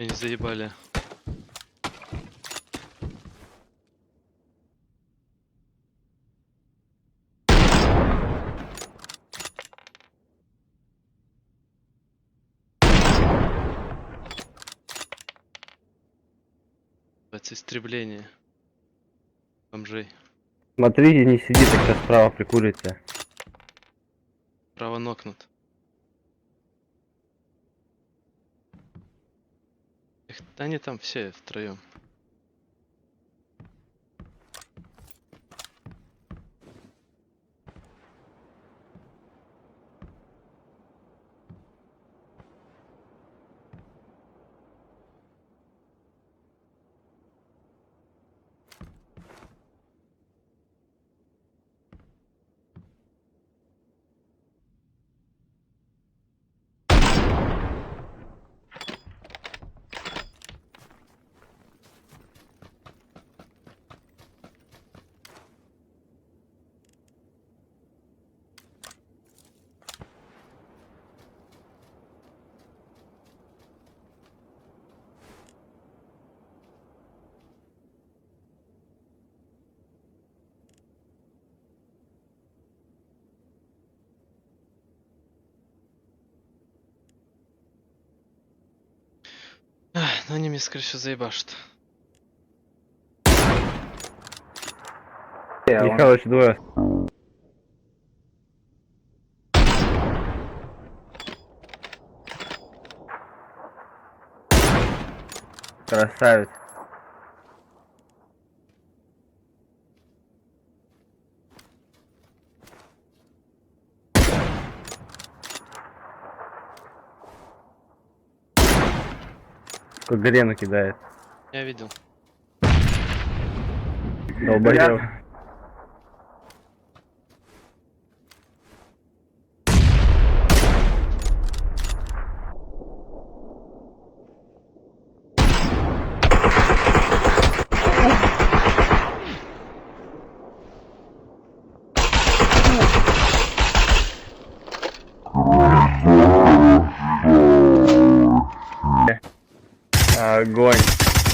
Они заебали. Это истребление бомжей. Смотрите, не сидит, так сейчас справа прикурите. Право нокнут. Их, они там все втроем. Ах, ну они меня, скорее всего, заебашут. Михалыч, двое. Красавец. Как грену кидает. Я видел. Долбоёб. Огонь.